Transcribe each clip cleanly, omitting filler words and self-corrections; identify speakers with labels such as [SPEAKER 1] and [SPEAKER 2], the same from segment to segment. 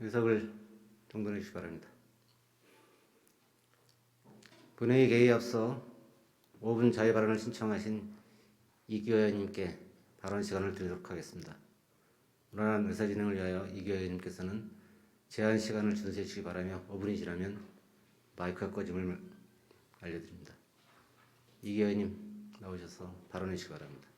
[SPEAKER 1] 의석을 정돈해 주시기 바랍니다. 본회의 개의에 앞서 5분 자유 발언을 신청하신 이규 의원님께 발언 시간을 드리도록 하겠습니다. 무난한 의사진행을 위하여 이규 의원님께서는 제한 시간을 준수해 주시기 바라며 5분이 지나면 마이크가 꺼짐을 알려드립니다. 이규 의원님 나오셔서 발언해 주시기 바랍니다.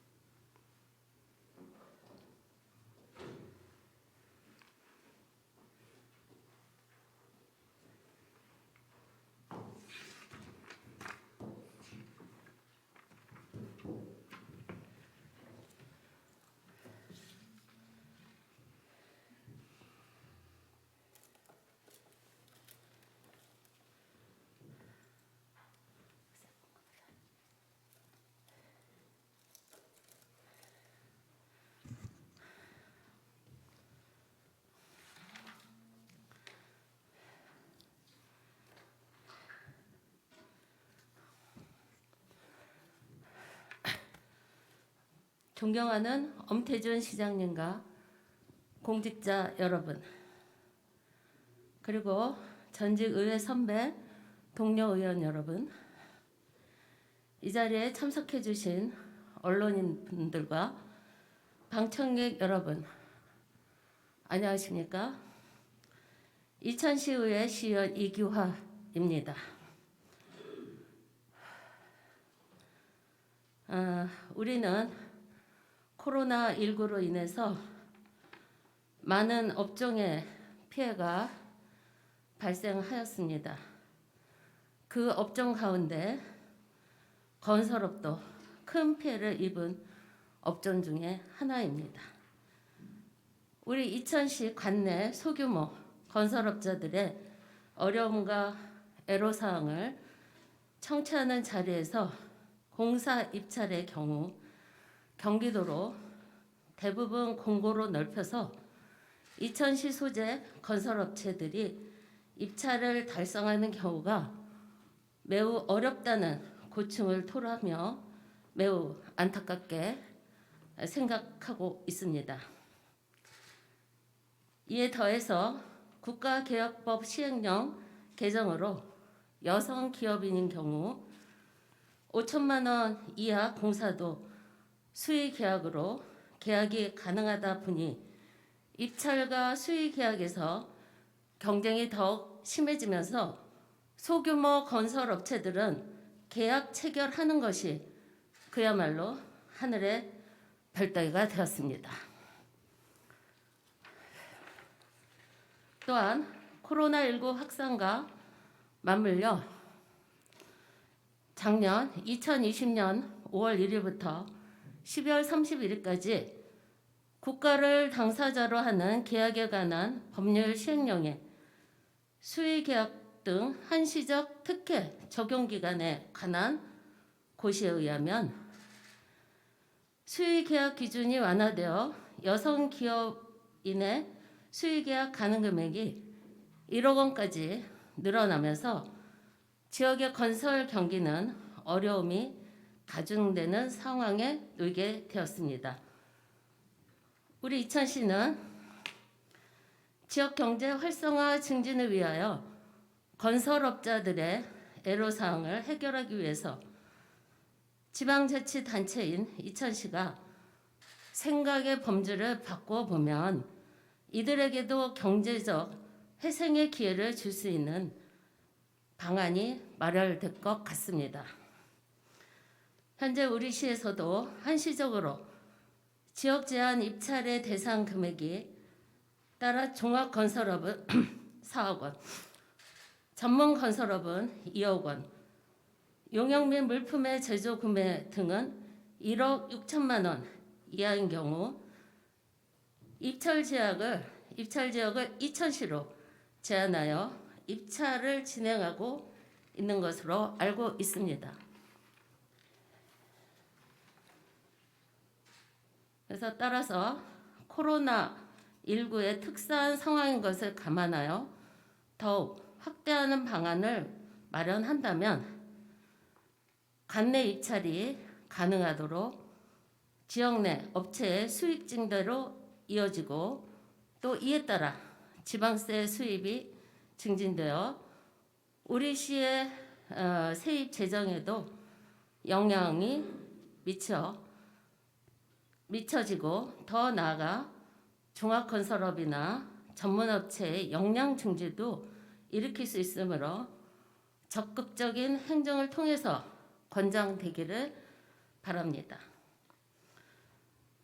[SPEAKER 2] 존경하는 엄태준 시장님과 공직자 여러분, 그리고 전직 의회 선배, 동료 의원 여러분, 이 자리에 참석해 주신 언론인분들과 방청객 여러분, 안녕하십니까? 이천시의회 시의원 이규화입니다. 우리는 코로나19로 인해서 많은 업종에 피해가 발생하였습니다. 그 업종 가운데 건설업도 큰 피해를 입은 업종 중에 하나입니다. 우리 이천시 관내 소규모 건설업자들의 어려움과 애로사항을 청취하는 자리에서 공사 입찰의 경우 경기도로 대부분 공고로 넓혀서 이천시 소재 건설업체들이 입찰을 달성하는 경우가 매우 어렵다는 고충을 토로하며 매우 안타깝게 생각하고 있습니다. 이에 더해서 국가개혁법 시행령 개정으로 여성 기업인인 경우 5천만 원 이하 공사도 수의 계약으로 계약이 가능하다 보니 입찰과 수의 계약에서 경쟁이 더욱 심해지면서 소규모 건설업체들은 계약 체결하는 것이 그야말로 하늘의 별따기가 되었습니다. 또한 코로나19 확산과 맞물려 작년 2020년 5월 1일부터 12월 31일까지 국가를 당사자로 하는 계약에 관한 법률 시행령에 수의계약 등 한시적 특혜 적용기간에 관한 고시에 의하면 수의계약 기준이 완화되어 여성 기업인의 수의계약 가능 금액이 1억 원까지 늘어나면서 지역의 건설 경기는 어려움이 가중되는 상황에 놓이게 되었습니다. 우리 이천시는 지역 경제 활성화 증진을 위하여 건설업자들의 애로사항을 해결하기 위해서 지방자치단체인 이천시가 생각의 범주를 바꿔보면 이들에게도 경제적 회생의 기회를 줄 수 있는 방안이 마련될 것 같습니다. 현재 우리 시에서도 한시적으로 지역 제한 입찰의 대상 금액이 따라 종합건설업은 4억 원, 전문건설업은 2억 원, 용역 및 물품의 제조 구매 등은 1억 6천만 원 이하인 경우 입찰 지역을 이천시로 제한하여 입찰을 진행하고 있는 것으로 알고 있습니다. 그래서 따라서 코로나19의 특수한 상황인 것을 감안하여 더욱 확대하는 방안을 마련한다면 관내 입찰이 가능하도록 지역 내 업체의 수익 증대로 이어지고 또 이에 따라 지방세 수입이 증진되어 우리 시의 세입 재정에도 영향이 미쳐지고 더 나아가 종합건설업이나 전문업체의 역량 증지도 일으킬 수 있으므로 적극적인 행정을 통해서 권장되기를 바랍니다.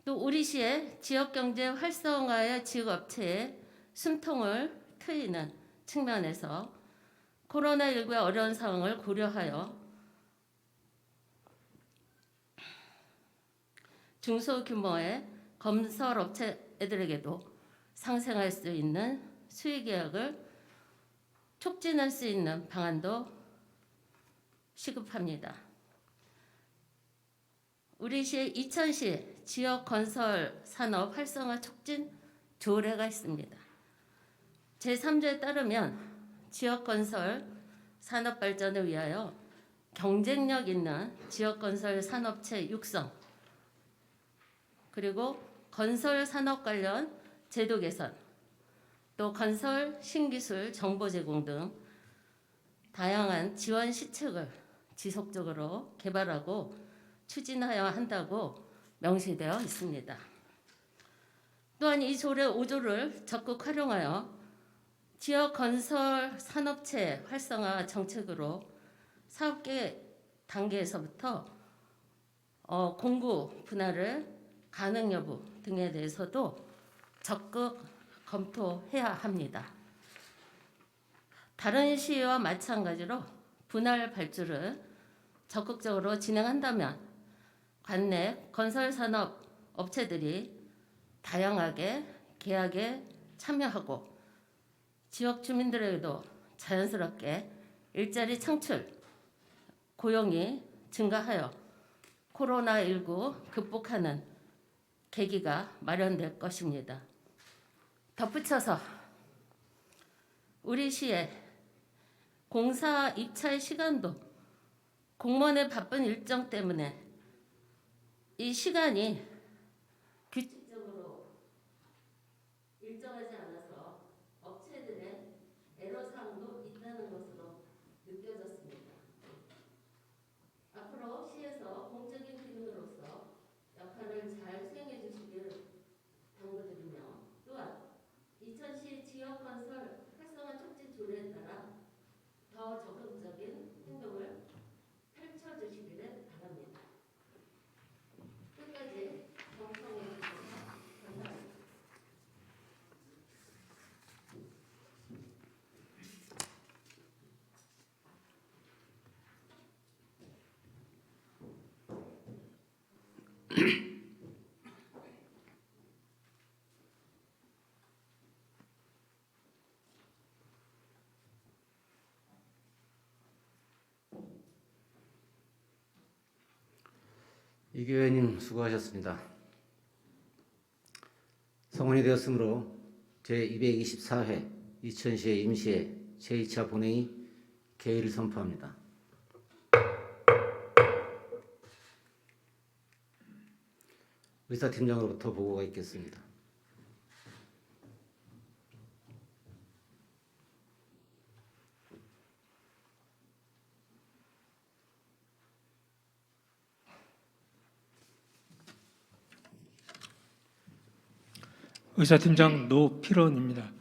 [SPEAKER 2] 또 우리 시의 지역경제 활성화의 지역업체의 숨통을 트이는 측면에서 코로나19의 어려운 상황을 고려하여 중소규모의 건설업체들에게도 상생할 수 있는 수익계약을 촉진할 수 있는 방안도 시급합니다. 우리 시의 이천시 지역건설산업 활성화 촉진 조례가 있습니다. 제3조에 따르면 지역건설 산업발전을 위하여 경쟁력 있는 지역건설 산업체 육성, 그리고 건설 산업 관련 제도 개선, 또 건설 신기술 정보 제공 등 다양한 지원 시책을 지속적으로 개발하고 추진하여야 한다고 명시되어 있습니다. 또한 이 조례 5조를 적극 활용하여 지역 건설 산업체 활성화 정책으로 사업계 단계에서부터 공구 분할을 가능 여부 등에 대해서도 적극 검토해야 합니다. 다른 시와 마찬가지로 분할 발주를 적극적으로 진행한다면 관내 건설산업 업체들이 다양하게 계약에 참여하고 지역 주민들에게도 자연스럽게 일자리 창출, 고용이 증가하여 코로나19 극복하는 계기가 마련될 것입니다. 덧붙여서 우리 시의 공사 입찰 시간도 공무원의 바쁜 일정 때문에 이 시간이 규칙적으로 일정하지 않아서 업체들의 애로사항도 있다는 것으로 느껴졌습니다. 앞으로 시에서 공적인 기능으로서 역할을 잘 수행해 주시길 당부드리며 또한 이천시 지역건설 활성화 촉진 조례에 따라 더 적극적인 행동을 펼쳐주시기를 바랍니다. 끝까지 경청해 주셔서 감사합니다.
[SPEAKER 1] 이규 의원님 수고하셨습니다. 성원이 되었으므로 제224회 이천시의 임시회 제2차 본회의 개의를 선포합니다. 의사팀장으로부터 보고가 있겠습니다.
[SPEAKER 3] 의사팀장 노필원입니다.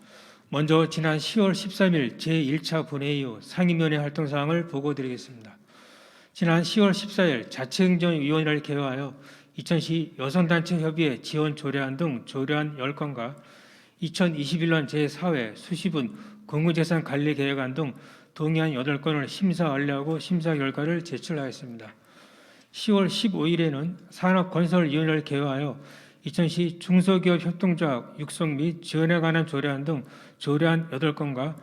[SPEAKER 3] 먼저 지난 10월 13일 제1차 본회의 후 상임위원회 활동사항을 보고드리겠습니다. 지난 10월 14일 자치행정위원회를 개회하여 이천시 여성단체협의회 지원 조례안 등 조례안 10건과 2021년 제4회 수시분 공유재산관리계획안 등 동의안 8건을 심사 완료하고 심사 결과를 제출하였습니다. 10월 15일에는 산업건설위원회를 개회하여 이천시 중소기업 협동조합 육성 및 지원에 관한 조례안 등 조례안 8건과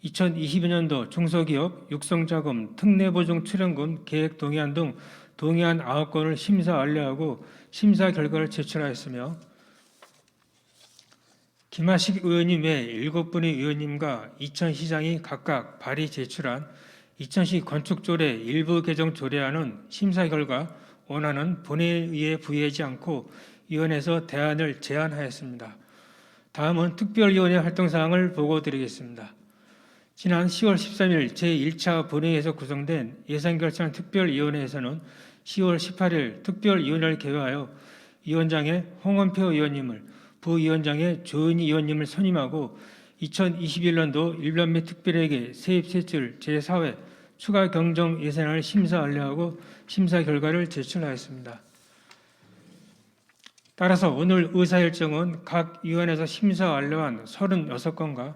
[SPEAKER 3] 2022년도 중소기업 육성자금 특례보증 출연금 계획 동의안 등 동의안 9건을 심사 완료하고 심사 결과를 제출하였으며 김하식 의원님 외 7분의 의원님과 이천시장이 각각 발의 제출한 이천시 건축조례 일부 개정 조례안은 심사 결과 원안은 본회의에 부의하지 않고 위원회에서 대안을 제안하였습니다. 다음은 특별위원회 활동사항을 보고드리겠습니다. 지난 10월 13일 제1차 본회의에서 구성된 예산결산 특별위원회에서는 10월 18일 특별위원회를 개회하여 위원장의 홍원표 의원님을, 부위원장의 조은희 의원님을 선임하고 2021년도 일반 및 특별회계 세입세출 제4회 추가 경정 예산안을 심사 완료하고 심사 결과를 제출하였습니다. 따라서 오늘 의사일정은 각 위원회에서 심사 완료한 36건과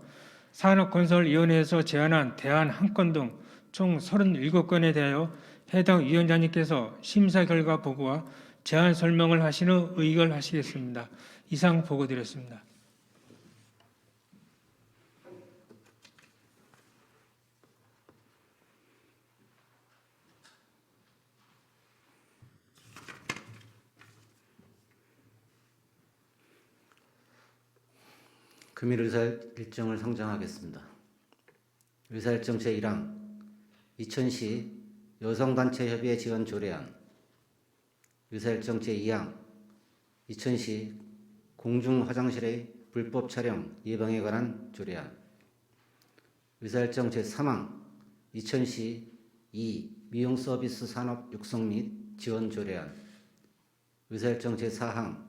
[SPEAKER 3] 산업건설위원회에서 제안한 대안 1건 등 총 37건에 대하여 해당 위원장님께서 심사 결과 보고와 제안 설명을 하신 후 의결하시겠습니다. 이상 보고드렸습니다.
[SPEAKER 1] 금일 의사일정을 상정하겠습니다. 의사일정 제1항 2000시 여성단체협의회 지원 조례안. 의사일정 제2항 2000시 공중화장실의 불법 촬영 예방에 관한 조례안. 의사일정 제3항 2000시 2 미용 서비스 산업 육성 및 지원 조례안. 의사일정 제4항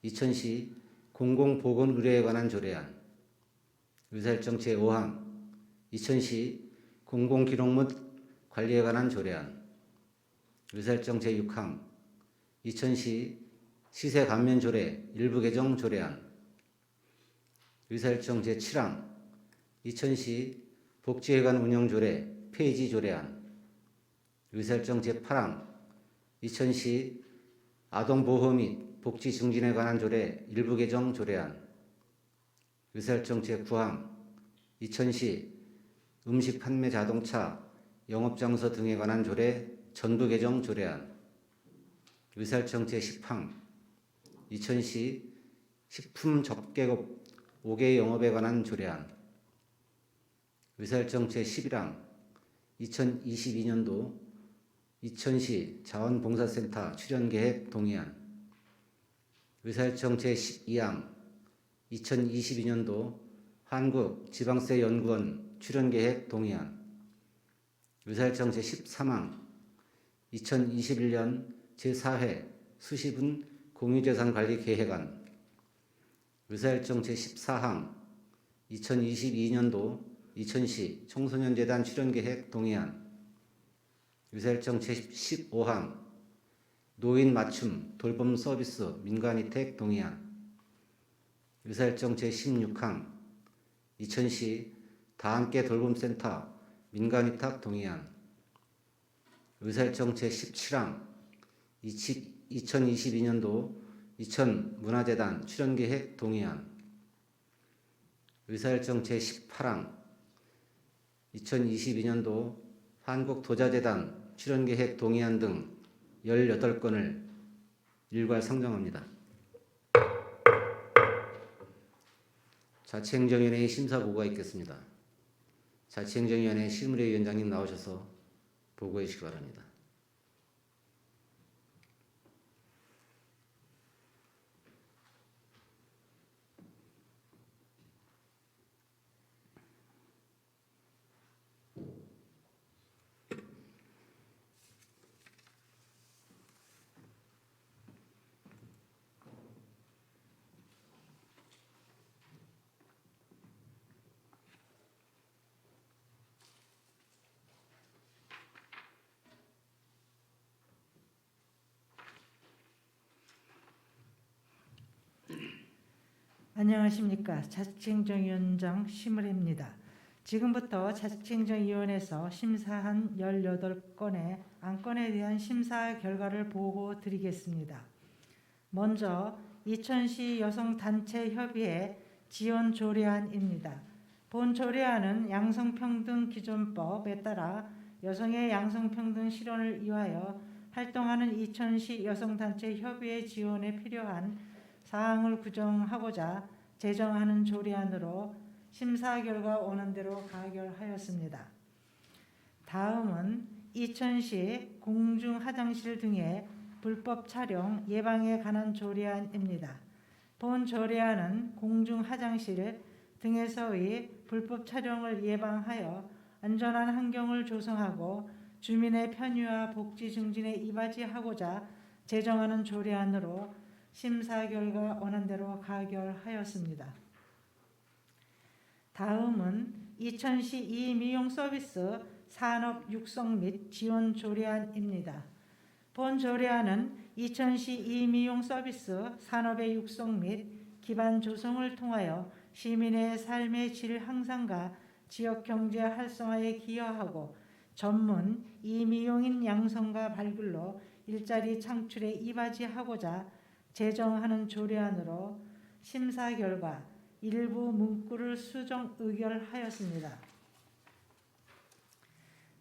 [SPEAKER 1] 2000시 공공보건의료에 관한 조례안. 의사일정 제5항 2000시 공공기록물 관리에 관한 조례안. 의사일정 제6항 2000시 시세 감면 조례 일부 개정 조례안. 의사일정 제7항 2000시 복지회관 운영 조례 폐지 조례안. 의사일정 제8항 2000시 아동보호 및 복지 증진에 관한 조례 일부 개정 조례안. 의사일정 제9항 2000시 음식 판매 자동차 영업장소 등에 관한 조례 전부 개정 조례안. 의사일정 제10항 2000시 식품 접객업 5개 영업에 관한 조례안. 의사일정 제11항 2022년도 2000시 자원봉사센터 출연계획 동의안. 의사일정 제12항 2022년도 한국지방세연구원 출연계획 동의안. 의사일정 제13항 2021년 제4회 수시분 공유재산관리 계획안. 의사일정 제14항 2022년도 2000시 청소년재단 출연계획 동의안. 의사일정 제15항 노인 맞춤 돌봄 서비스 민간위택 동의안. 의사일정 제16항 2000시 다함께 돌봄센터 민간위탁 동의안. 의사일정 제17항 2022년도 2000문화재단 출연계획 동의안. 의사일정 제18항 2022년도 한국도자재단 출연계획 동의안 등 18건을 일괄 상정합니다. 자치행정위원회의 심사보고가 있겠습니다. 자치행정위원회 실무례 위원장님 나오셔서 보고해 주시기 바랍니다.
[SPEAKER 4] 안녕하십니까. 자치행정위원장 심을혜입니다. 지금부터 자치행정위원회에서 심사한 18건의 안건에 대한 심사 결과를 보고 드리겠습니다. 먼저 2000시 여성단체협의회 지원 조례안입니다. 본 조례안은 양성평등기준법에 따라 여성의 양성평등 실현을 위하여 활동하는 2000시 여성단체협의회 지원에 필요한 사항을 규정하고자 제정하는 조례안으로 심사 결과 원안대로 가결하였습니다. 다음은 2000시 공중화장실 등의 불법 촬영 예방에 관한 조례안입니다. 본 조례안은 공중 화장실 등에서의 불법 촬영을 예방하여 안전한 환경을 조성하고 주민의 편의와 복지 증진에 이바지하고자 제정하는 조례안으로 심사 결과 원안대로 가결하였습니다. 다음은 이천시 이미용 서비스 산업 육성 및 지원 조례안입니다. 본 조례안은 이천시 이미용 서비스 산업의 육성 및 기반 조성을 통하여 시민의 삶의 질 향상과 지역 경제 활성화에 기여하고 전문 이미용인 양성과 발굴로 일자리 창출에 이바지하고자 제정하는 조례안으로 심사 결과 일부 문구를 수정 의결하였습니다.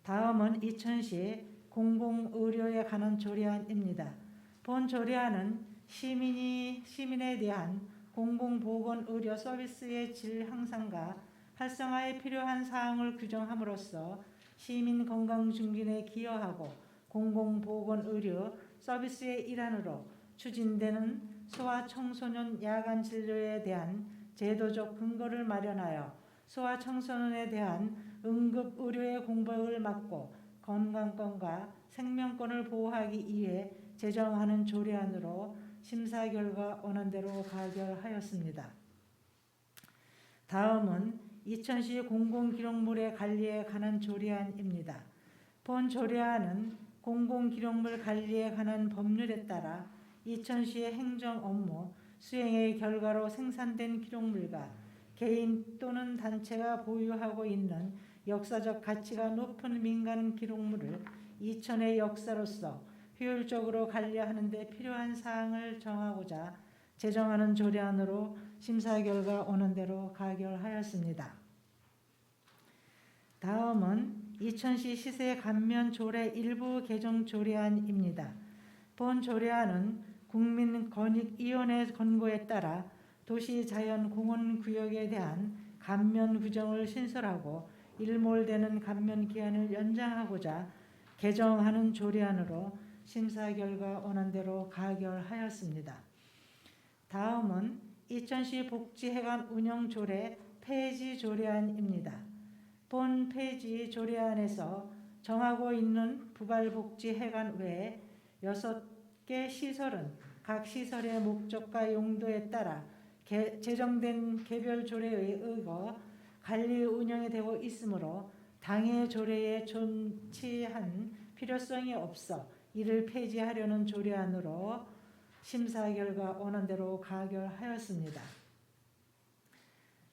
[SPEAKER 4] 다음은 이천시 공공의료에 관한 조례안입니다. 본 조례안은 시민에 대한 공공보건의료 서비스의 질 향상과 활성화에 필요한 사항을 규정함으로써 시민 건강 증진에 기여하고 공공보건의료 서비스의 일환으로 추진되는 소아청소년 야간 진료에 대한 제도적 근거를 마련하여 소아청소년에 대한 응급의료의 공백을 막고 건강권과 생명권을 보호하기 위해 제정하는 조례안으로 심사 결과 원안대로 가결하였습니다. 다음은 이천시 공공기록물의 관리에 관한 조례안입니다. 본 조례안은 공공기록물 관리에 관한 법률에 따라 이천시의 행정 업무 수행의 결과로 생산된 기록물과 개인 또는 단체가 보유하고 있는 역사적 가치가 높은 민간 기록물을 이천의 역사로서 효율적으로 관리하는 데 필요한 사항을 정하고자 제정하는 조례안으로 심사 결과 원안대로 가결하였습니다. 다음은 이천시 시세 감면 조례 일부 개정 조례안입니다. 본 조례안은 국민권익위원회 권고에 따라 도시자연공원구역에 대한 감면 규정을 신설하고 일몰되는 감면 기한을 연장하고자 개정하는 조례안으로 심사 결과 원안대로 가결하였습니다. 다음은 이천시 복지회관 운영 조례 폐지 조례안입니다. 본 폐지 조례안에서 정하고 있는 부발복지회관 외에 6개 시설은 각 시설의 목적과 용도에 따라 제정된 개별 조례에 의거 관리 운영이 되고 있으므로 당해 조례에 존치한 필요성이 없어 이를 폐지하려는 조례안으로 심사 결과 원안대로 가결하였습니다.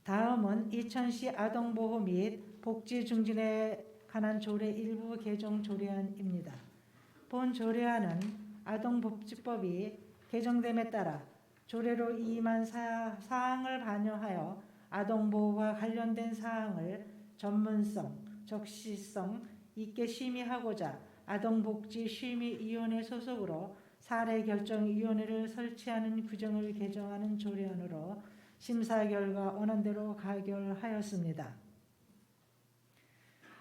[SPEAKER 4] 다음은 이천시 아동보호 및 복지 증진에 관한 조례 일부 개정 조례안입니다. 본 조례안은 아동복지법이 개정됨에 따라 조례로 이임한 사항을 반영하여 아동보호와 관련된 사항을 전문성, 적시성 있게 심의하고자 아동복지심의위원회 소속으로 사례결정위원회를 설치하는 규정을 개정하는 조례안으로 심사 결과 원안대로 가결하였습니다.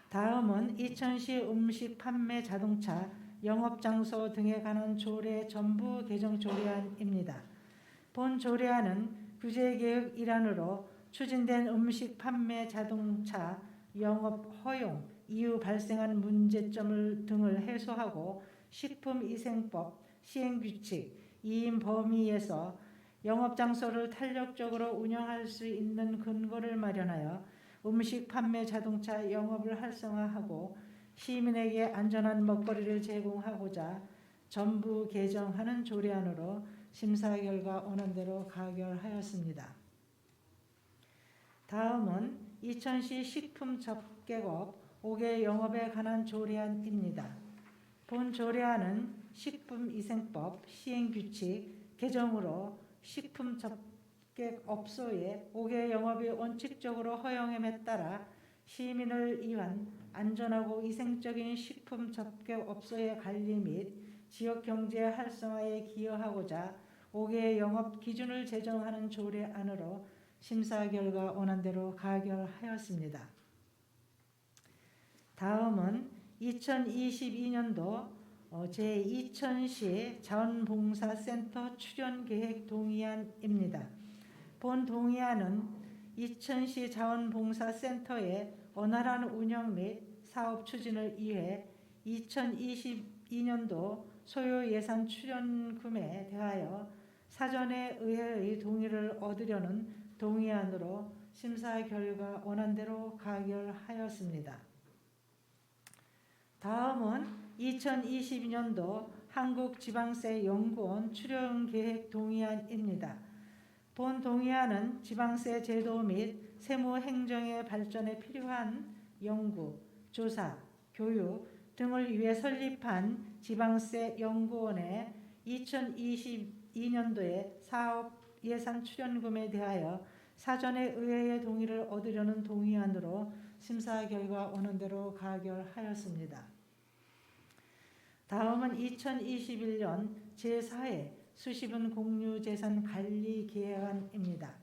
[SPEAKER 4] 다음은 이천시 음식 판매 자동차 영업장소 등에 관한 조례 전부 개정 조례안입니다. 본 조례안은 규제개혁 일환으로 추진된 음식 판매 자동차 영업 허용 이후 발생한 문제점을 등을 해소하고 식품위생법 시행규칙 이임 범위에서 영업장소를 탄력적으로 운영할 수 있는 근거를 마련하여 음식 판매 자동차 영업을 활성화하고 시민에게 안전한 먹거리를 제공하고자 전부 개정하는 조례안으로 심사 결과 원안대로 가결하였습니다. 다음은 이천시 식품 접객업 5개 영업에 관한 조례안입니다. 본 조례안은 식품위생법 시행규칙 개정으로 식품 접객업소의 5개 영업이 원칙적으로 허용함에 따라 시민을 위한 안전하고 위생적인 식품 접객업소의 관리 및 지역경제 활성화에 기여하고자 5개 영업 기준을 제정하는 조례안으로 심사 결과 원안대로 가결하였습니다. 다음은 2022년도 제2000시 자원봉사센터 출연 계획 동의안입니다. 본 동의안은 2000시 자원봉사센터의 원활한 운영 및 사업 추진을 위해 2022년도 소요 예산 출연금에 대하여 사전에 의회의 동의를 얻으려는 동의안으로 심사 결과 원안대로 가결하였습니다. 다음은 2022년도 한국지방세연구원 출연계획 동의안입니다. 본 동의안은 지방세 제도 및 세무행정의 발전에 필요한 연구, 조사, 교육 등을 위해 설립한 지방세연구원의 2022년도에 사업 예산 출연금에 대하여 사전에 의회의 동의를 얻으려는 동의안으로 심사 결과 원안대로 가결하였습니다. 다음은 2021년 제4회 수시분 공유재산 관리 계획안입니다.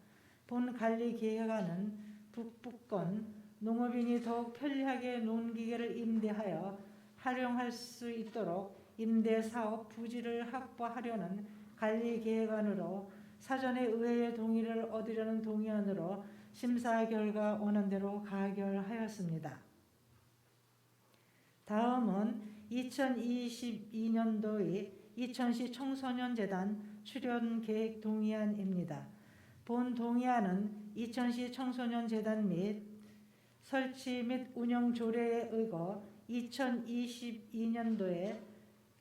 [SPEAKER 4] 본 관리 계획안은 북부권 농업인이 더욱 편리하게 농기계를 임대하여 활용할 수 있도록 임대사업 부지를 확보하려는 관리 계획안으로 사전에 의회의 동의를 얻으려는 동의안으로 심사 결과 원안대로 가결하였습니다. 다음은 2022년도의 이천시 청소년재단 출연계획 동의안입니다. 본 동의안은 이천시 청소년재단 및 설치 및 운영 조례에 의거 2022년도에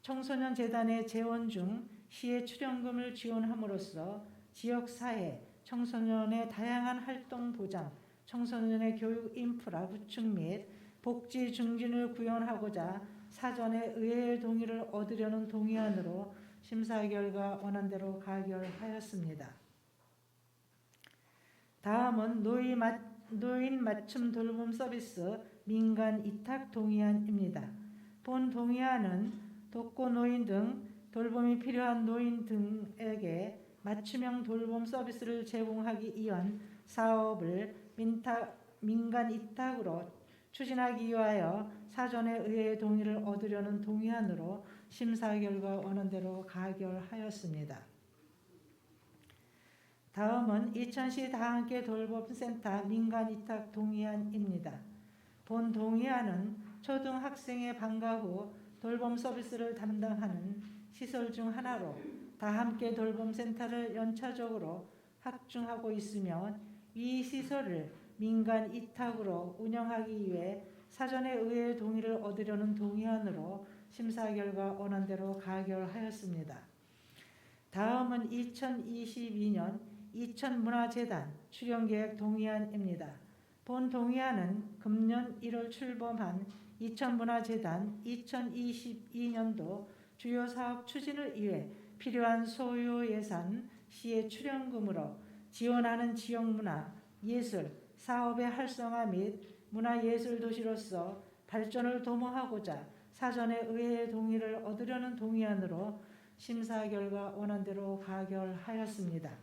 [SPEAKER 4] 청소년재단의 재원 중 시의 출연금을 지원함으로써 지역사회 청소년의 다양한 활동 보장, 청소년의 교육 인프라 구축 및 복지 증진을 구현하고자 사전에 의회의 동의를 얻으려는 동의안으로 심사 결과 원안대로 가결하였습니다. 다음은 노인 맞춤 돌봄 서비스 민간 이탁 동의안입니다. 본 동의안은 독거노인 등 돌봄이 필요한 노인 등에게 맞춤형 돌봄 서비스를 제공하기 위한 사업을 민간 이탁으로 추진하기 위하여 사전에 의회의 동의를 얻으려는 동의안으로 심사 결과 원안대로 가결하였습니다. 다음은 이천시 다함께 돌봄센터 민간 이탁 동의안입니다. 본 동의안은 초등학생의 방과 후 돌봄 서비스를 담당하는 시설 중 하나로 다함께 돌봄센터를 연차적으로 확충하고 있으며 이 시설을 민간 이탁으로 운영하기 위해 사전에 의회의 동의를 얻으려는 동의안으로 심사 결과 원안대로 가결하였습니다. 다음은 2022년 이천문화재단 출연계획 동의안입니다. 본 동의안은 금년 1월 출범한 이천문화재단 2022년도 주요 사업 추진을 위해 필요한 소요 예산 시의 출연금으로 지원하는 지역문화, 예술, 사업의 활성화 및 문화예술 도시로서 발전을 도모하고자 사전에 의회의 동의를 얻으려는 동의안으로 심사 결과 원안대로 가결하였습니다.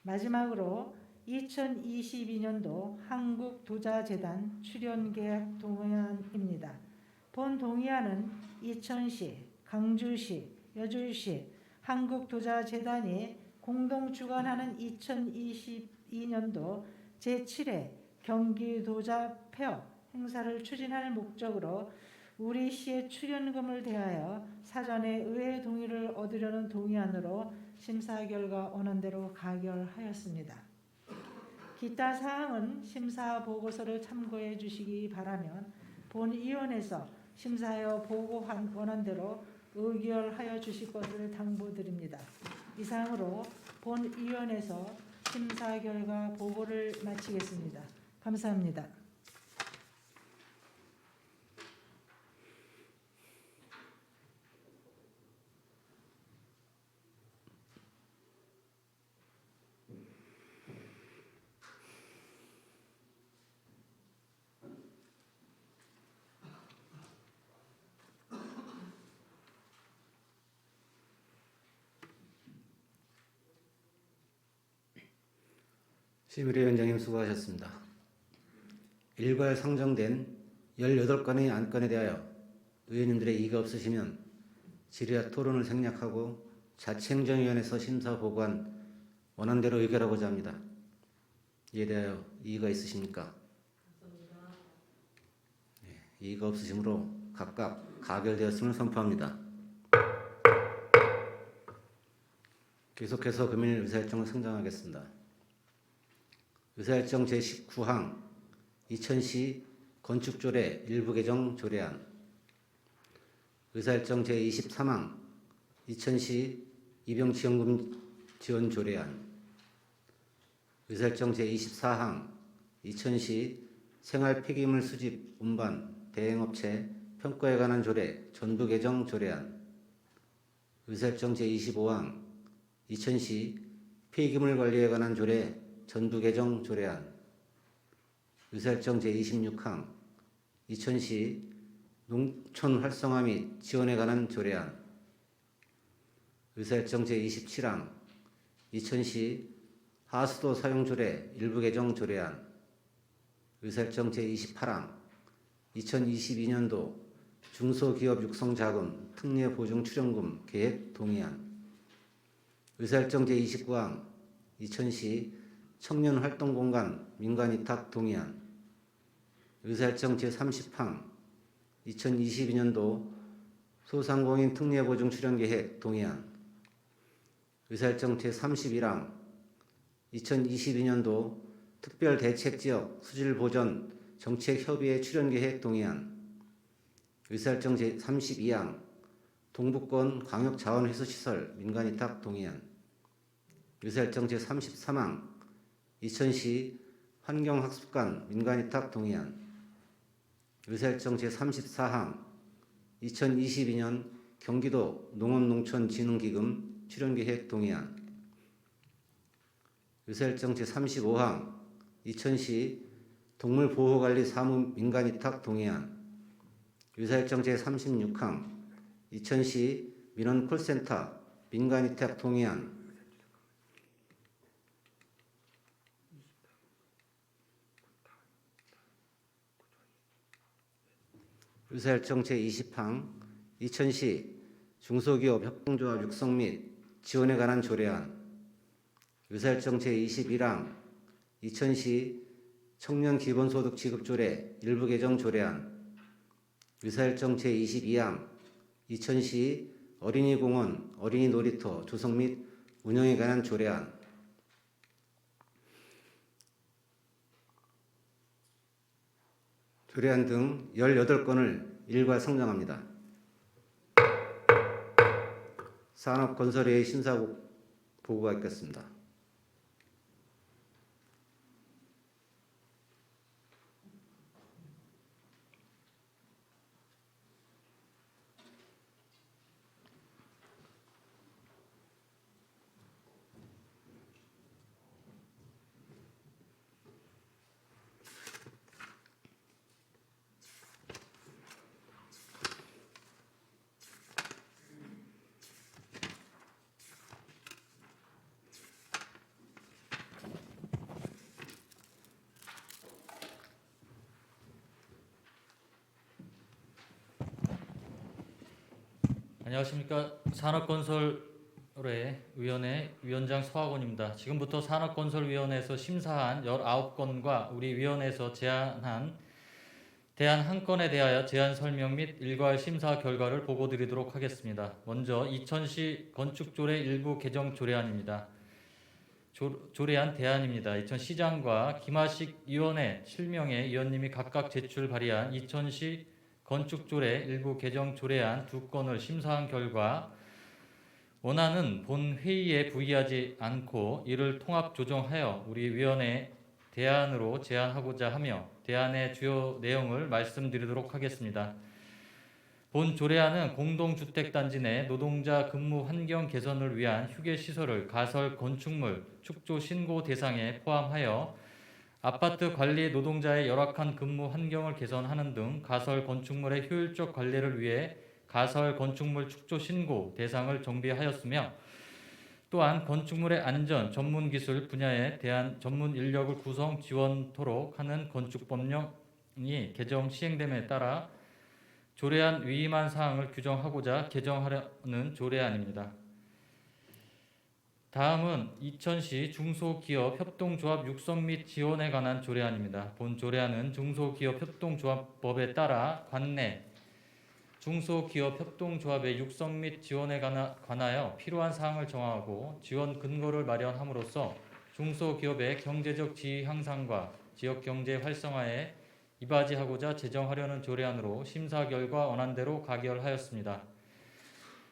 [SPEAKER 4] 마지막으로 2022년도 한국도자재단 출연계획 동의안입니다. 본 동의안은 이천시, 강주시, 여주시 한국도자재단이 공동 주관하는 2022년도 제7회 경기도자 페어 행사를 추진할 목적으로 우리 시의 출연금을 대하여 사전에 의회 동의를 얻으려는 동의안으로 심사 결과 원안대로 가결하였습니다. 기타 사항은 심사 보고서를 참고해 주시기 바라면 본위원회에서 심사하여 보고한 원안대로 의결하여 주실 것을 당부드립니다. 이상으로 본위원회에서 심사 결과 보고를 마치겠습니다. 감사합니다.
[SPEAKER 1] 심의위원장님 수고하셨습니다. 일괄 상정된 18건의 안건에 대하여 의원님들의 이의가 없으시면 질의와 토론을 생략하고 자치행정위원회에서 심사 보고한 원안대로 의결하고자 합니다. 이에 대하여 이의가 있으십니까? 이의가 없으시므로 각각 가결되었음을 선포합니다. 계속해서 금일 의사일정을 상정하겠습니다. 의사일정 제19항 2000시 건축조례 일부 개정 조례안, 의사일정 제23항 2000시 입영지원금 지원 조례안, 의사일정 제24항 2000시 생활 폐기물 수집, 운반, 대행업체 평가에 관한 조례 전부 개정 조례안, 의사일정 제25항 2000시 폐기물 관리에 관한 조례 전부 개정 조례안, 의사일정 제26항 2000시 농촌 활성화 및 지원에 관한 조례안, 의사일정 제27항 2000시 하수도 사용 조례 일부 개정 조례안, 의사일정 제28항 2022년도 중소기업 육성자금 특례 보증 출연금 계획 동의안, 의사일정 제29항 2000시 청년 활동공간 민간위탁 동의안, 의사일정 제30항 2022년도 소상공인 특례 보증 출연 계획 동의안, 의사일정 제31항 2022년도 특별대책지역 수질보전 정책협의회 출연계획 동의안, 의사일정 제32항 동북권 광역자원회수시설 민간위탁 동의안, 의사일정 제33항 2000시 환경학습관 민간위탁 동의안, 의사일정 제34항 2022년 경기도 농업농촌진흥기금 출연계획 동의안, 의사일정 제35항 2000시 동물보호관리 사무 민간위탁 동의안, 의사일정 제36항 2000시 민원 콜센터 민간위탁 동의안, 의사일정 제20항 2000시 중소기업 협동조합 육성 및 지원에 관한 조례안, 의사일정 제21항 2000시 청년 기본소득 지급조례 일부 개정 조례안, 의사일정 제22항 2000시 어린이공원 어린이 놀이터 조성 및 운영에 관한 조례안, 조례안 등 18건을 일괄 상정합니다. 산업건설회의 심사 보고가 있겠습니다.
[SPEAKER 5] 안녕하십니까. 산업건설의 위원회 위원장 서학원입니다. 지금부터 산업건설위원회에서 심사한 19건과 우리 위원회에서 제안한 대안 한 건에 대하여 제안 설명 및 일괄 심사 결과를 보고드리도록 하겠습니다. 먼저 2000시 건축조례 일부 개정 조례안입니다. 조례안 대안입니다. 2000시장과 김하식 위원회 7명의 위원님이 각각 제출 발의한 2000시 건축조례 일부 개정 조례안 2건을 심사한 결과 원안은 본 회의에 부의하지 않고 이를 통합 조정하여 우리 위원회 대안으로 제안하고자 하며 대안의 주요 내용을 말씀드리도록 하겠습니다. 본 조례안은 공동주택단지 내 노동자 근무 환경 개선을 위한 휴게시설을 가설 건축물 축조 신고 대상에 포함하여 아파트 관리 노동자의 열악한 근무 환경을 개선하는 등 가설 건축물의 효율적 관리를 위해 가설 건축물 축조 신고 대상을 정비하였으며 또한 건축물의 안전, 전문 기술 분야에 대한 전문 인력을 구성 지원토록 하는 건축법령이 개정 시행됨에 따라 조례안 위임한 사항을 규정하고자 개정하려는 조례안입니다. 다음은 이천시 중소기업 협동조합 육성 및 지원에 관한 조례안입니다. 본 조례안은 중소기업 협동조합법에 따라 관내 중소기업 협동조합의 육성 및 지원에 관하여 필요한 사항을 정하고 지원 근거를 마련함으로써 중소기업의 경제적 지위 향상과 지역경제 활성화에 이바지하고자 제정하려는 조례안으로 심사 결과 원안대로 가결하였습니다.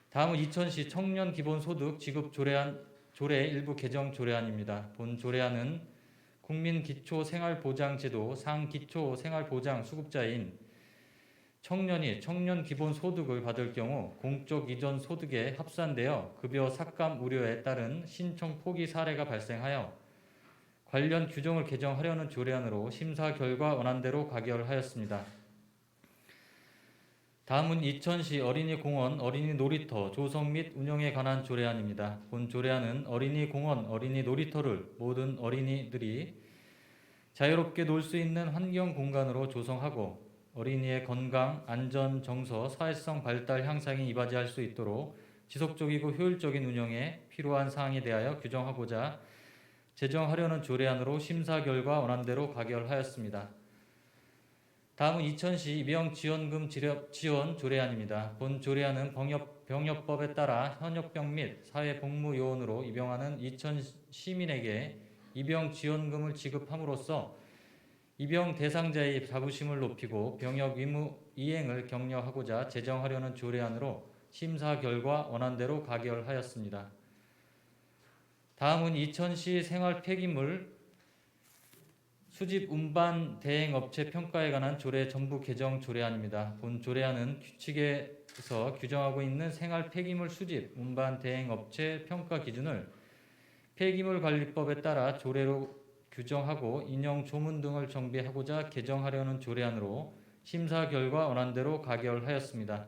[SPEAKER 5] 다음은 이천시 청년 기본소득 지급 조례 일부 개정 조례안입니다. 본 조례안은 국민기초생활보장제도 상기초생활보장 수급자인 청년이 청년 기본소득을 받을 경우 공적 이전 소득에 합산되어 급여 삭감 우려에 따른 신청 포기 사례가 발생하여 관련 규정을 개정하려는 조례안으로 심사 결과 원안대로 가결하였습니다. 다음은 이천시 어린이공원, 어린이 놀이터 조성 및 운영에 관한 조례안입니다. 본 조례안은 어린이공원, 어린이 놀이터를 모든 어린이들이 자유롭게 놀 수 있는 환경 공간으로 조성하고 어린이의 건강, 안전, 정서, 사회성 발달 향상에 이바지할 수 있도록 지속적이고 효율적인 운영에 필요한 사항에 대하여 규정하고자 제정하려는 조례안으로 심사 결과 원안대로 가결하였습니다. 다음은 이천시 입영지원금 지원 조례안입니다. 본 조례안은 병역법에 따라 현역병 및 사회복무요원으로 입영하는 이천 시민에게 입영지원금을 지급함으로써 입영 대상자의 자부심을 높이고 병역 의무 이행을 격려하고자 제정하려는 조례안으로 심사 결과 원안대로 가결하였습니다. 다음은 이천시 생활 폐기물 수집 운반 대행 업체 평가에 관한 조례 전부 개정 조례안입니다. 본 조례안은 규칙에서 규정하고 있는 생활 폐기물 수집 운반 대행 업체 평가 기준을 폐기물관리법에 따라 조례로 규정하고 인용 조문 등을 정비하고자 개정하려는 조례안으로 심사 결과 원안대로 가결하였습니다.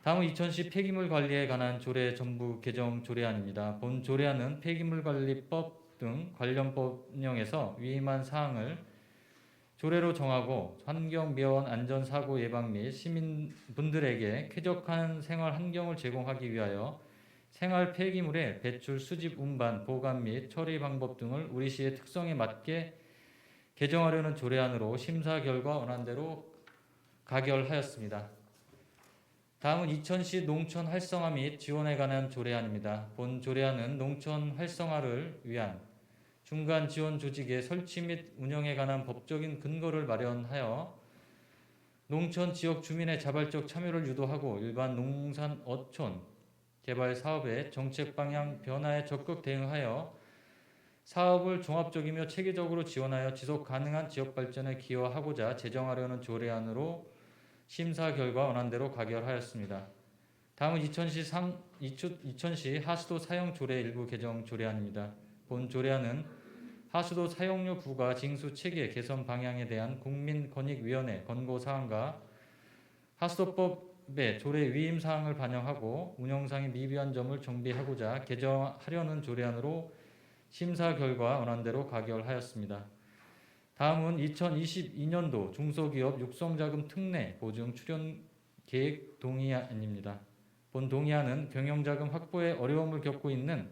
[SPEAKER 5] 다음은 이천시 폐기물 관리에 관한 조례 전부 개정 조례안입니다. 본 조례안은 폐기물관리법 등 관련 법령에서 위임한 사항을 조례로 정하고 환경미화원 안전사고 예방 및 시민분들에게 쾌적한 생활 환경을 제공하기 위하여 생활 폐기물의 배출, 수집, 운반, 보관 및 처리 방법 등을 우리 시의 특성에 맞게 개정하려는 조례안으로 심사 결과 원안대로 가결하였습니다. 다음은 이천시 농촌 활성화 및 지원에 관한 조례안입니다. 본 조례안은 농촌 활성화를 위한 중간 지원 조직의 설치 및 운영에 관한 법적인 근거를 마련하여 농촌 지역 주민의 자발적 참여를 유도하고 일반 농산 어촌 개발 사업의 정책 방향 변화에 적극 대응하여 사업을 종합적이며 체계적으로 지원하여 지속 가능한 지역 발전에 기여하고자 제정하려는 조례안으로 심사 결과 원안대로 가결하였습니다. 다음은 이천시 하수도 사용 조례 일부 개정 조례안입니다. 본 조례안은 하수도 사용료 부과 징수 체계 개선 방향에 대한 국민권익위원회 권고 사항과 하수도법의 조례 위임 사항을 반영하고 운영상의 미비한 점을 정비하고자 개정하려는 조례안으로 심사 결과 원안대로 가결하였습니다. 다음은 2022년도 중소기업 육성자금 특례 보증 출연 계획 동의안입니다. 본 동의안은 경영자금 확보에 어려움을 겪고 있는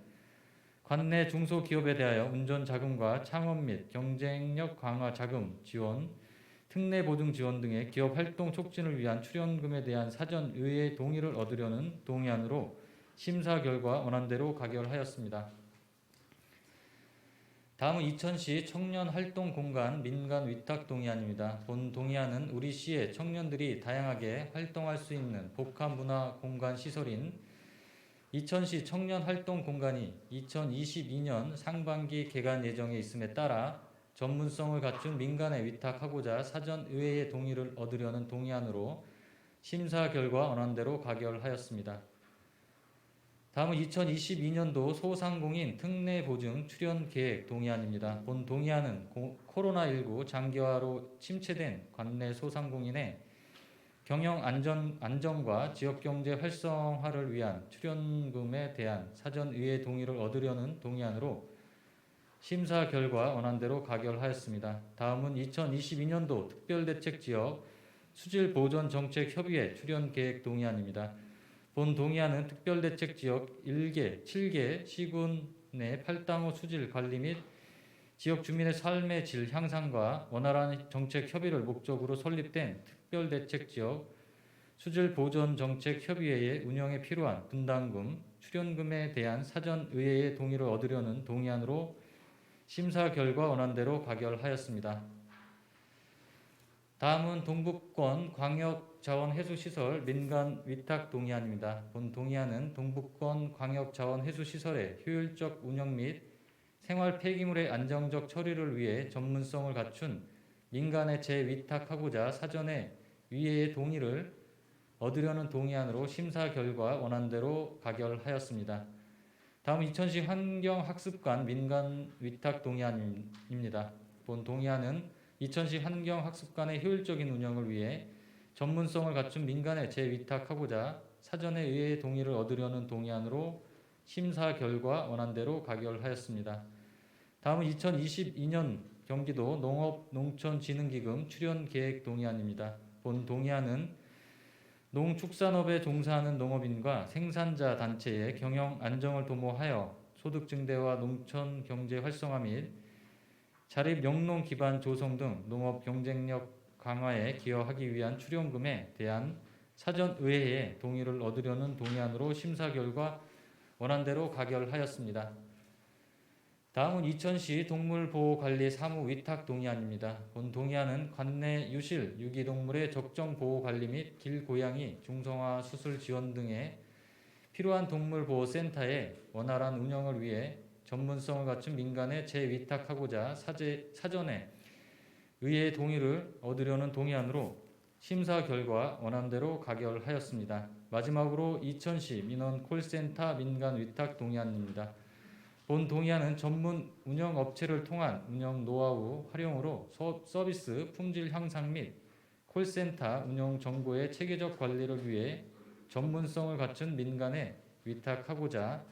[SPEAKER 5] 관내 중소기업에 대하여 운전자금과 창업 및 경쟁력 강화 자금 지원, 특례 보증 지원 등의 기업 활동 촉진을 위한 출연금에 대한 사전 의회 동의를 얻으려는 동의안으로 심사 결과 원안대로 가결하였습니다. 다음은 이천시 청년 활동 공간 민간 위탁 동의안입니다. 본 동의안은 우리 시의 청년들이 다양하게 활동할 수 있는 복합 문화 공간 시설인 이천시 청년 활동 공간이 2022년 상반기 개관 예정에 있음에 따라 전문성을 갖춘 민간에 위탁하고자 사전 의회의 동의를 얻으려는 동의안으로 심사 결과 원안대로 가결하였습니다. 다음은 2022년도 소상공인 특례 보증 출연 계획 동의안입니다. 본 동의안은 코로나19 장기화로 침체된 관내 소상공인의 경영 안정과 지역경제 활성화를 위한 출연금에 대한 사전 의회 동의를 얻으려는 동의안으로 심사 결과 원안대로 가결하였습니다. 다음은 2022년도 특별대책지역 수질보존정책협의회 출연 계획 동의안입니다. 본 동의안은 특별대책지역 1개, 7개 시군 내 8당호 수질 관리 및 지역 주민의 삶의 질 향상과 원활한 정책 협의를 목적으로 설립된 특별대책지역 수질보존정책협의회의 운영에 필요한 분담금, 출연금에 대한 사전 의회의 동의를 얻으려는 동의안으로 심사 결과 원안대로 가결하였습니다. 다음은 동북권 광역자원해수시설 민간 위탁 동의안입니다. 본 동의안은 동북권 광역자원해수시설의 효율적 운영 및 생활 폐기물의 안정적 처리를 위해 전문성을 갖춘 민간에 재위탁하고자 사전에 위회의 동의를 얻으려는 동의안으로 심사 결과 원안대로 가결하였습니다. 다음 이천시 환경학습관 민간 위탁 동의안입니다. 본 동의안은 이천시 환경학습관의 효율적인 운영을 위해 전문성을 갖춘 민간에 재위탁하고자 사전에 의회의 동의를 얻으려는 동의안으로 심사 결과 원안대로 가결하였습니다. 다음은 2022년 경기도 농업농촌진흥기금 출연 계획 동의안입니다. 본 동의안은 농축산업에 종사하는 농업인과 생산자 단체의 경영 안정을 도모하여 소득 증대와 농촌 경제 활성화 및 자립 영농 기반 조성 등 농업 경쟁력 강화에 기여하기 위한 출연금에 대한 사전 의회의 동의를 얻으려는 동의안으로 심사 결과 원안대로 가결하였습니다. 다음은 이천시 동물보호관리 사무 위탁 동의안입니다. 본 동의안은 관내 유실, 유기동물의 적정 보호관리 및 길고양이 중성화 수술 지원 등에 필요한 동물보호센터의 원활한 운영을 위해 전문성을 갖춘 민간에 재위탁하고자 사전에 의회의 동의를 얻으려는 동의안으로 심사 결과 원안대로 가결하였습니다. 마지막으로 이천시 민원 콜센터 민간 위탁 동의안입니다. 본 동의안은 전문 운영 업체를 통한 운영 노하우 활용으로 서비스 품질 향상 및 콜센터 운영 정보의 체계적 관리를 위해 전문성을 갖춘 민간에 위탁하고자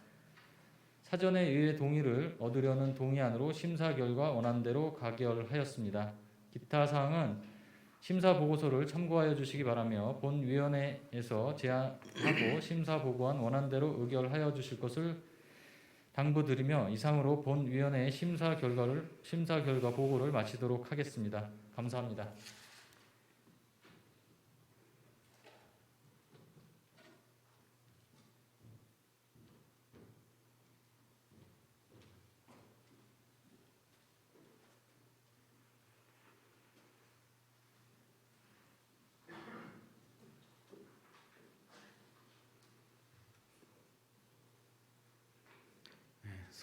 [SPEAKER 5] 사전에 의회 동의를 얻으려는 동의안으로 심사 결과 원안대로 가결하였습니다. 기타 사항은 심사 보고서를 참고하여 주시기 바라며 본 위원회에서 제안하고 심사 보고한 원안대로 의결하여 주실 것을 당부드리며 이상으로 본 위원회의 심사 결과 보고를 마치도록 하겠습니다. 감사합니다.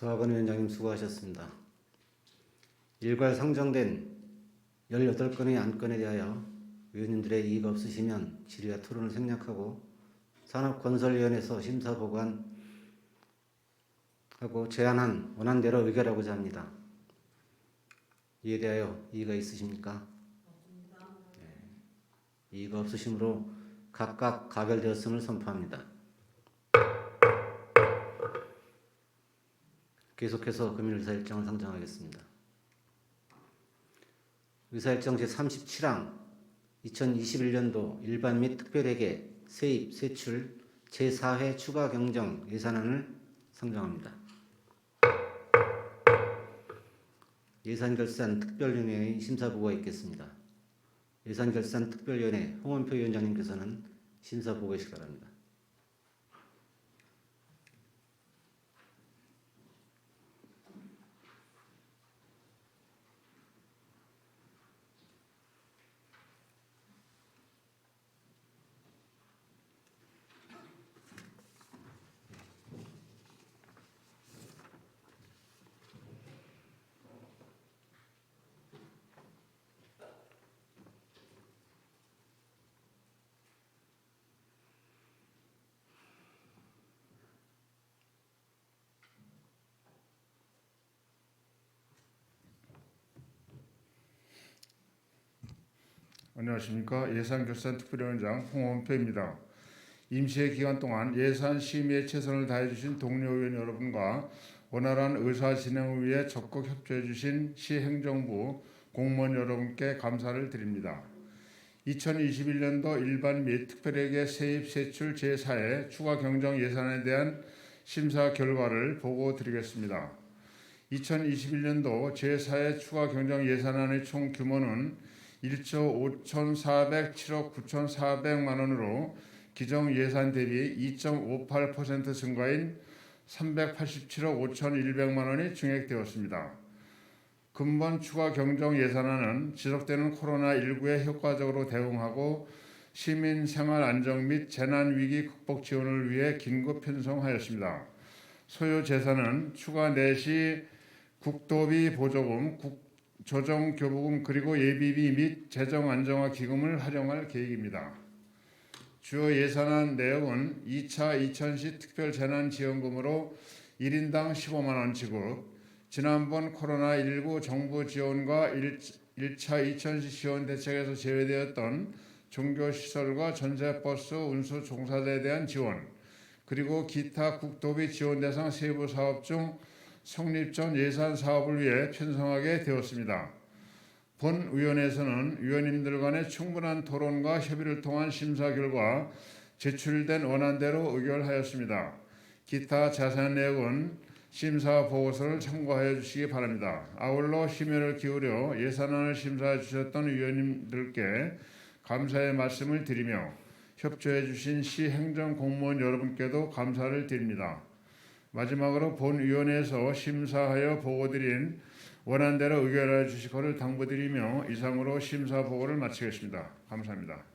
[SPEAKER 1] 서학원 위원장님 수고하셨습니다. 일괄 상정된 18건의 안건에 대하여 위원님들의 이의가 없으시면 질의와 토론을 생략하고 산업건설위원회에서 심사 보고하고 제안한 원안대로 의결하고자 합니다. 이에 대하여 이의가 있으십니까? 네. 이의가 없으시므로 각각 가결되었음을 선포합니다. 계속해서 금일 의사일정을 상정하겠습니다. 의사일정 제37항 2021년도 일반 및 특별회계 세입 세출 제4회 추가 경정 예산안을 상정합니다. 예산결산 특별위원회의 심사보고가 있겠습니다. 예산결산 특별위원회 홍원표 위원장님께서는 심사보고해 주시기 바랍니다.
[SPEAKER 6] 안녕하십니까. 예산결산특별위원장 홍원표입니다. 임시회 기간 동안 예산 심의에 최선을 다해주신 동료 의원 여러분과 원활한 의사 진행을 위해 적극 협조해 주신 시행정부 공무원 여러분께 감사를 드립니다. 2021년도 일반 및 특별회계 세입 세출 제4회 추가 경정 예산에 대한 심사 결과를 보고 드리겠습니다. 2021년도 제4회 추가 경정 예산안의 총 규모는 1조 5,407억 9,400만 원으로 기정 예산 대비 2.58% 증가인 387억 5,100만 원이 증액되었습니다. 근본 추가 경정 예산안은 지속되는 코로나19에 효과적으로 대응하고 시민 생활 안정 및 재난 위기 극복 지원을 위해 긴급 편성하였습니다. 소요 재산은 추가 내시 국도비 보조금, 조정교부금 그리고 예비비 및 재정 안정화 기금을 활용할 계획입니다. 주요 예산안 내역은 2차 이천시 특별재난지원금으로 1인당 15만 원 지급, 지난번 코로나19 정부 지원과 1차 이천시 지원 대책에서 제외되었던 종교시설과 전세버스 운수 종사자에 대한 지원, 그리고 기타 국도비 지원 대상 세부 사업 중 성립 전 예산 사업을 위해 편성하게 되었습니다. 본 위원회에서는 위원님들 간의 충분한 토론과 협의를 통한 심사 결과 제출된 원안대로 의결하였습니다. 기타 자세한 내용은 심사 보고서를 참고하여 주시기 바랍니다. 아울러 심혈을 기울여 예산안을 심사해 주셨던 위원님들께 감사의 말씀을 드리며 협조해 주신 시 행정공무원 여러분께도 감사를 드립니다. 마지막으로 본위원회에서 심사하여 보고드린 원안대로 의결해 주실 것을 당부드리며 이상으로 심사 보고를 마치겠습니다. 감사합니다.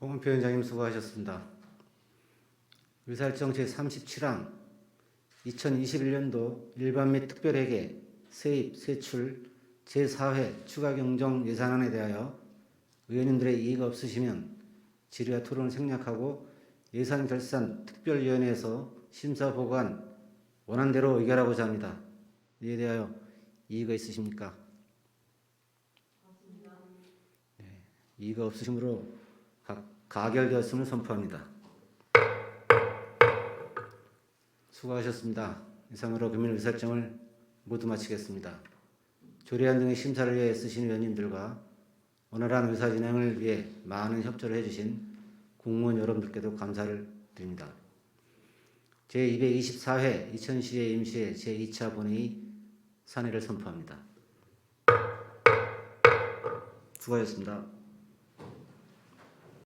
[SPEAKER 1] 홍은표 위원장님 수고하셨습니다. 의사일정 제37항 2021년도 일반 및 특별회계 세입 세출 제4회 추가 경정 예산안에 대하여 의원님들의 이의가 없으시면 질의와 토론을 생략하고 예산결산 특별위원회에서 심사 보고한 원안대로 의결하고자 합니다. 이에 대하여 이의가 있으십니까? 네, 이의가 없으시므로 가결되었음을 선포합니다. 수고하셨습니다. 이상으로 금일 의사일정을 모두 마치겠습니다. 조례안 등의 심사를 위해 애쓰신 위원님들과 원활한 의사 진행을 위해 많은 협조를 해주신 공무원 여러분들께도 감사를 드립니다. 제224회 이천시의 임시회 제2차 본회의 산회를 선포합니다. 수고하셨습니다.